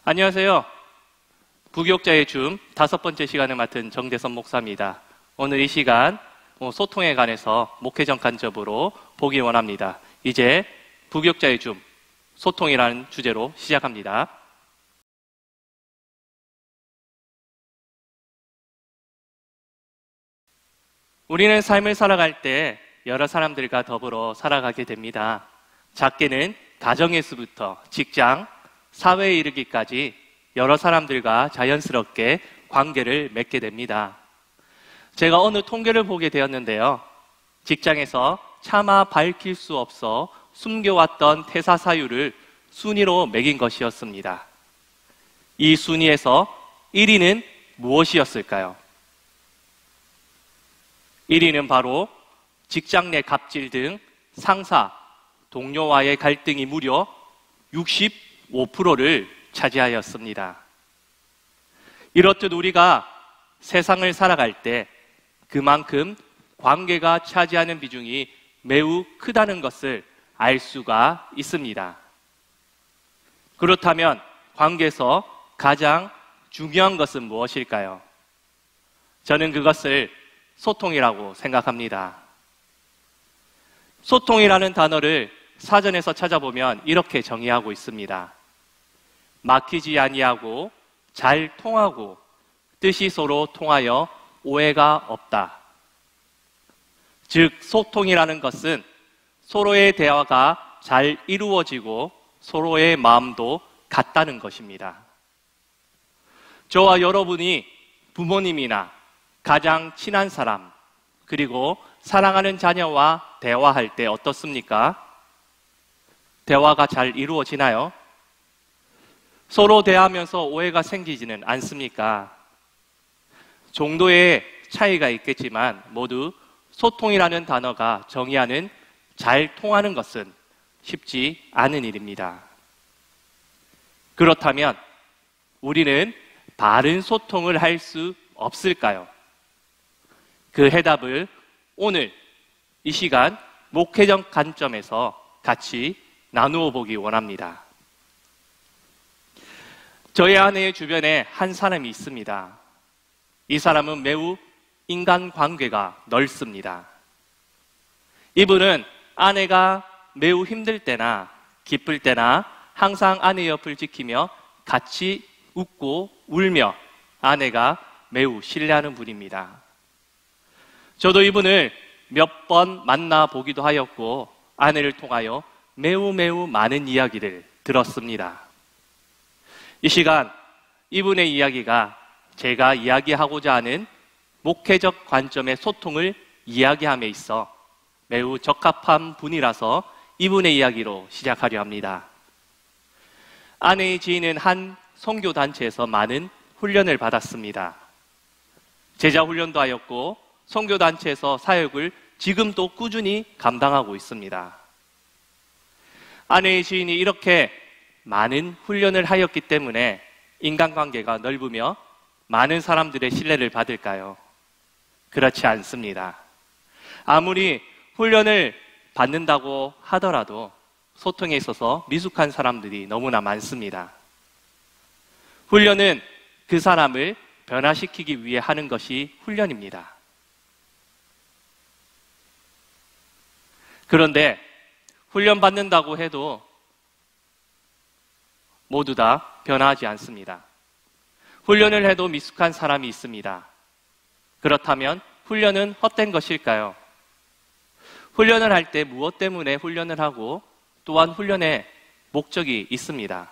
안녕하세요. 부교육자의 줌 5번째 시간을 맡은 정대선 목사입니다. 오늘 이 시간 소통에 관해서 목회적 관점으로 보기 원합니다. 이제 부교육자의 줌 소통이라는 주제로 시작합니다. 우리는 삶을 살아갈 때 여러 사람들과 더불어 살아가게 됩니다. 작게는 가정에서부터 직장, 사회에 이르기까지 여러 사람들과 자연스럽게 관계를 맺게 됩니다. 제가 어느 통계를 보게 되었는데요. 직장에서 차마 밝힐 수 없어 숨겨왔던 퇴사 사유를 순위로 매긴 것이었습니다. 이 순위에서 1위는 무엇이었을까요? 1위는 바로 직장 내 갑질 등 상사, 동료와의 갈등이 무려 65%를 차지하였습니다. 이렇듯 우리가 세상을 살아갈 때 그만큼 관계가 차지하는 비중이 매우 크다는 것을 알 수가 있습니다. 그렇다면 관계에서 가장 중요한 것은 무엇일까요? 저는 그것을 소통이라고 생각합니다. 소통이라는 단어를 사전에서 찾아보면 이렇게 정의하고 있습니다. 막히지 아니하고 잘 통하고 뜻이 서로 통하여 오해가 없다. 즉 소통이라는 것은 서로의 대화가 잘 이루어지고 서로의 마음도 같다는 것입니다. 저와 여러분이 부모님이나 가장 친한 사람 그리고 사랑하는 자녀와 대화할 때 어떻습니까? 대화가 잘 이루어지나요? 서로 대하면서 오해가 생기지는 않습니까? 정도의 차이가 있겠지만 모두 소통이라는 단어가 정의하는 잘 통하는 것은 쉽지 않은 일입니다. 그렇다면 우리는 바른 소통을 할 수 없을까요? 그 해답을 오늘 이 시간 목회적 관점에서 같이 나누어 보기 원합니다. 저희 아내의 주변에 한 사람이 있습니다. 이 사람은 매우 인간관계가 넓습니다. 이분은 아내가 매우 힘들 때나 기쁠 때나 항상 아내 옆을 지키며 같이 웃고 울며 아내가 매우 신뢰하는 분입니다. 저도 이분을 몇 번 만나보기도 하였고 아내를 통하여 매우 많은 이야기를 들었습니다. 이 시간 이분의 이야기가 제가 이야기하고자 하는 목회적 관점의 소통을 이야기함에 있어 매우 적합한 분이라서 이분의 이야기로 시작하려 합니다. 아내의 지인은 한 선교단체에서 많은 훈련을 받았습니다. 제자훈련도 하였고 선교단체에서 사역을 지금도 꾸준히 감당하고 있습니다. 아내의 지인이 이렇게 많은 훈련을 하였기 때문에 인간관계가 넓으며 많은 사람들의 신뢰를 받을까요? 그렇지 않습니다. 아무리 훈련을 받는다고 하더라도 소통에 있어서 미숙한 사람들이 너무나 많습니다. 훈련은 그 사람을 변화시키기 위해 하는 것이 훈련입니다. 그런데 훈련 받는다고 해도 모두 다 변화하지 않습니다. 훈련을 해도 미숙한 사람이 있습니다. 그렇다면 훈련은 헛된 것일까요? 훈련을 할 때 무엇 때문에 훈련을 하고 또한 훈련의 목적이 있습니다.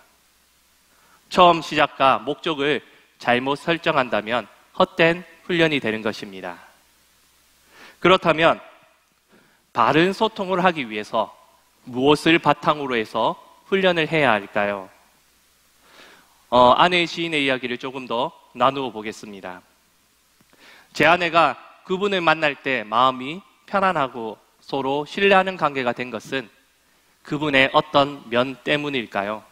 처음 시작과 목적을 잘못 설정한다면 헛된 훈련이 되는 것입니다. 그렇다면 바른 소통을 하기 위해서 무엇을 바탕으로 해서 훈련을 해야 할까요? 아내의 지인의 이야기를 조금 더 나누어 보겠습니다. 제 아내가 그분을 만날 때 마음이 편안하고 서로 신뢰하는 관계가 된 것은 그분의 어떤 면 때문일까요?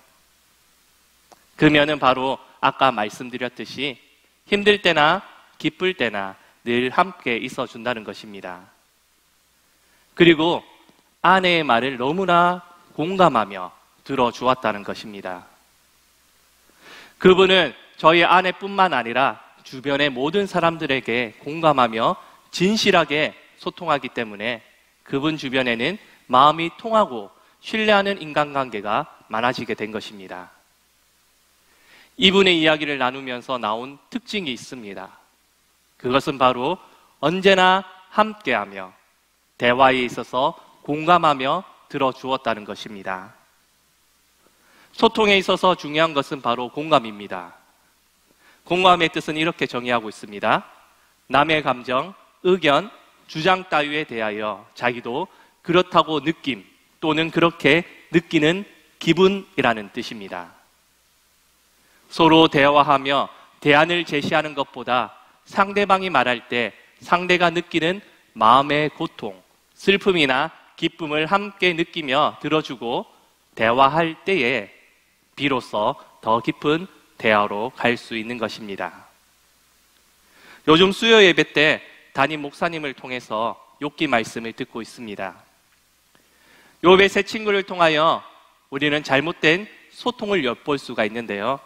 그 면은 바로 아까 말씀드렸듯이 힘들 때나 기쁠 때나 늘 함께 있어 준다는 것입니다. 그리고 아내의 말을 너무나 공감하며 들어주었다는 것입니다. 그분은 저희 아내뿐만 아니라 주변의 모든 사람들에게 공감하며 진실하게 소통하기 때문에 그분 주변에는 마음이 통하고 신뢰하는 인간관계가 많아지게 된 것입니다. 이분의 이야기를 나누면서 나온 특징이 있습니다. 그것은 바로 언제나 함께하며 대화에 있어서 공감하며 들어주었다는 것입니다. 소통에 있어서 중요한 것은 바로 공감입니다. 공감의 뜻은 이렇게 정의하고 있습니다. 남의 감정, 의견, 주장 따위에 대하여 자기도 그렇다고 느낌 또는 그렇게 느끼는 기분이라는 뜻입니다. 서로 대화하며 대안을 제시하는 것보다 상대방이 말할 때 상대가 느끼는 마음의 고통, 슬픔이나 기쁨을 함께 느끼며 들어주고 대화할 때에 비로소 더 깊은 대화로 갈 수 있는 것입니다. 요즘 수요 예배 때 담임 목사님을 통해서 욥기 말씀을 듣고 있습니다. 욥의 세 친구를 통하여 우리는 잘못된 소통을 엿볼 수가 있는데요.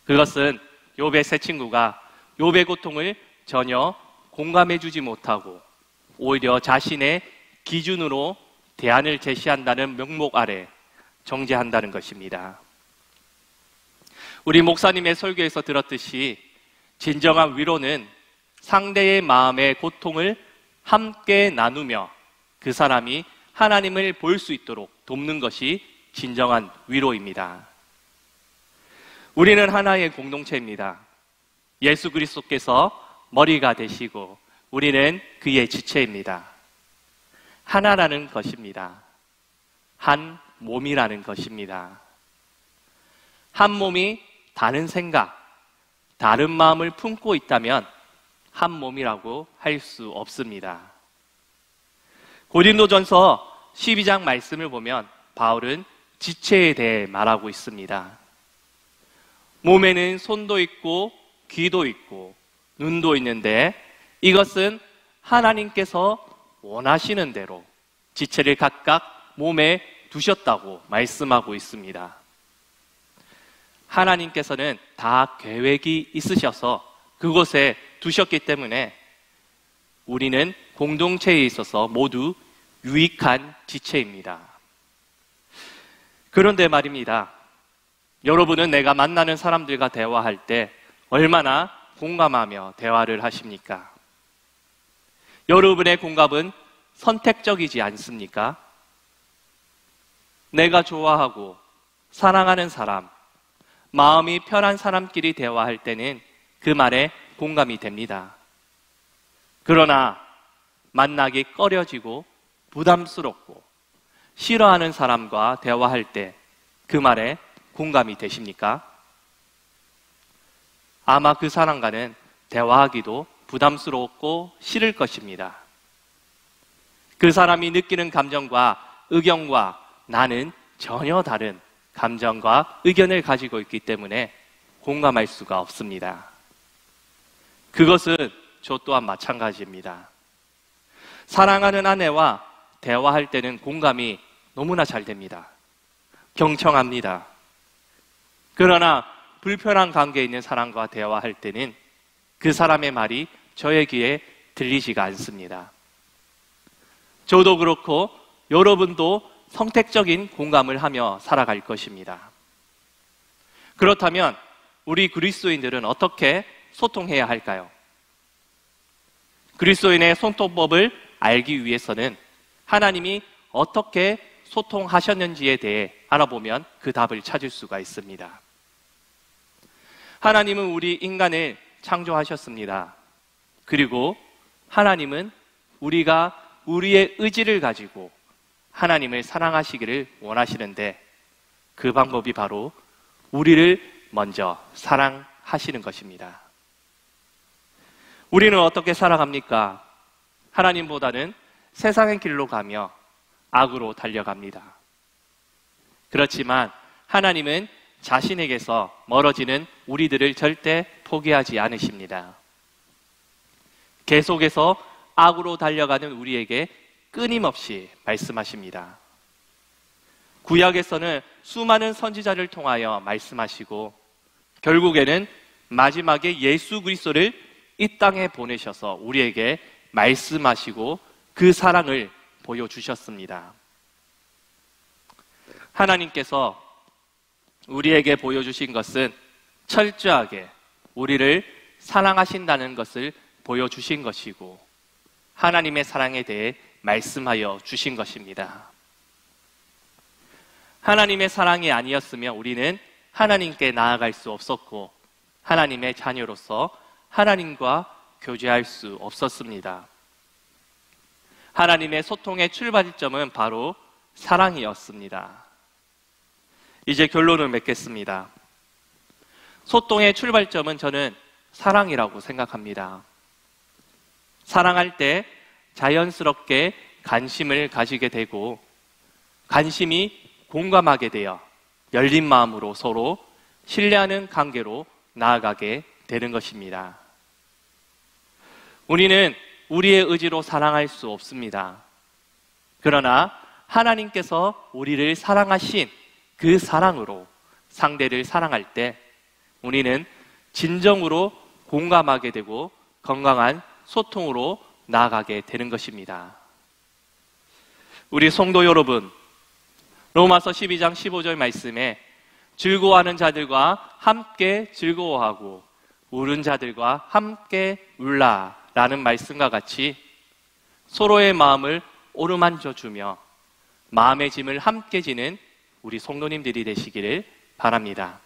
그것은 욥의 세 친구가 욥의 고통을 전혀 공감해주지 못하고 오히려 자신의 기준으로 대안을 제시한다는 명목 아래 정죄한다는 것입니다. 우리 목사님의 설교에서 들었듯이 진정한 위로는 상대의 마음의 고통을 함께 나누며 그 사람이 하나님을 볼 수 있도록 돕는 것이 진정한 위로입니다. 우리는 하나의 공동체입니다. 예수 그리스도께서 머리가 되시고 우리는 그의 지체입니다. 하나라는 것입니다. 한 몸이라는 것입니다. 한 몸이 다른 생각, 다른 마음을 품고 있다면 한 몸이라고 할 수 없습니다. 고린도전서 12장 말씀을 보면 바울은 지체에 대해 말하고 있습니다. 몸에는 손도 있고 귀도 있고 눈도 있는데 이것은 하나님께서 원하시는 대로 지체를 각각 몸에 두셨다고 말씀하고 있습니다. 하나님께서는 다 계획이 있으셔서 그곳에 두셨기 때문에 우리는 공동체에 있어서 모두 유익한 지체입니다. 그런데 말입니다. 여러분은 내가 만나는 사람들과 대화할 때 얼마나 공감하며 대화를 하십니까? 여러분의 공감은 선택적이지 않습니까? 내가 좋아하고 사랑하는 사람, 마음이 편한 사람끼리 대화할 때는 그 말에 공감이 됩니다. 그러나 만나기 꺼려지고 부담스럽고 싫어하는 사람과 대화할 때 그 말에 공감이 되십니까? 아마 그 사람과는 대화하기도 부담스럽고 싫을 것입니다. 그 사람이 느끼는 감정과 의견과 나는 전혀 다른 감정과 의견을 가지고 있기 때문에 공감할 수가 없습니다. 그것은 저 또한 마찬가지입니다. 사랑하는 아내와 대화할 때는 공감이 너무나 잘 됩니다. 경청합니다. 그러나 불편한 관계에 있는 사람과 대화할 때는 그 사람의 말이 저의 귀에 들리지가 않습니다. 저도 그렇고 여러분도 선택적인 공감을 하며 살아갈 것입니다. 그렇다면 우리 그리스도인들은 어떻게 소통해야 할까요? 그리스도인의 소통법을 알기 위해서는 하나님이 어떻게 소통하셨는지에 대해 알아보면 그 답을 찾을 수가 있습니다. 하나님은 우리 인간을 창조하셨습니다. 그리고 하나님은 우리가 우리의 의지를 가지고 하나님을 사랑하시기를 원하시는데 그 방법이 바로 우리를 먼저 사랑하시는 것입니다. 우리는 어떻게 살아갑니까? 하나님보다는 세상의 길로 가며 악으로 달려갑니다. 그렇지만 하나님은 자신에게서 멀어지는 우리들을 절대 포기하지 않으십니다. 계속해서 악으로 달려가는 우리에게 끊임없이 말씀하십니다. 구약에서는 수많은 선지자를 통하여 말씀하시고 결국에는 마지막에 예수 그리스도를 이 땅에 보내셔서 우리에게 말씀하시고 그 사랑을 보여주셨습니다. 하나님께서 우리에게 보여주신 것은 철저하게 우리를 사랑하신다는 것을 보여주신 것이고 하나님의 사랑에 대해 말씀하여 주신 것입니다. 하나님의 사랑이 아니었으면 우리는 하나님께 나아갈 수 없었고 하나님의 자녀로서 하나님과 교제할 수 없었습니다. 하나님의 소통의 출발점은 바로 사랑이었습니다. 이제 결론을 맺겠습니다. 소통의 출발점은 저는 사랑이라고 생각합니다. 사랑할 때 자연스럽게 관심을 가지게 되고 관심이 공감하게 되어 열린 마음으로 서로 신뢰하는 관계로 나아가게 되는 것입니다. 우리는 우리의 의지로 사랑할 수 없습니다. 그러나 하나님께서 우리를 사랑하신 그 사랑으로 상대를 사랑할 때 우리는 진정으로 공감하게 되고 건강한 소통으로 나아가게 되는 것입니다. 우리 성도 여러분, 로마서 12장 15절 말씀에 즐거워하는 자들과 함께 즐거워하고 우는 자들과 함께 울라 라는 말씀과 같이 서로의 마음을 어루만져 주며 마음의 짐을 함께 지는 우리 성도님들이 되시기를 바랍니다.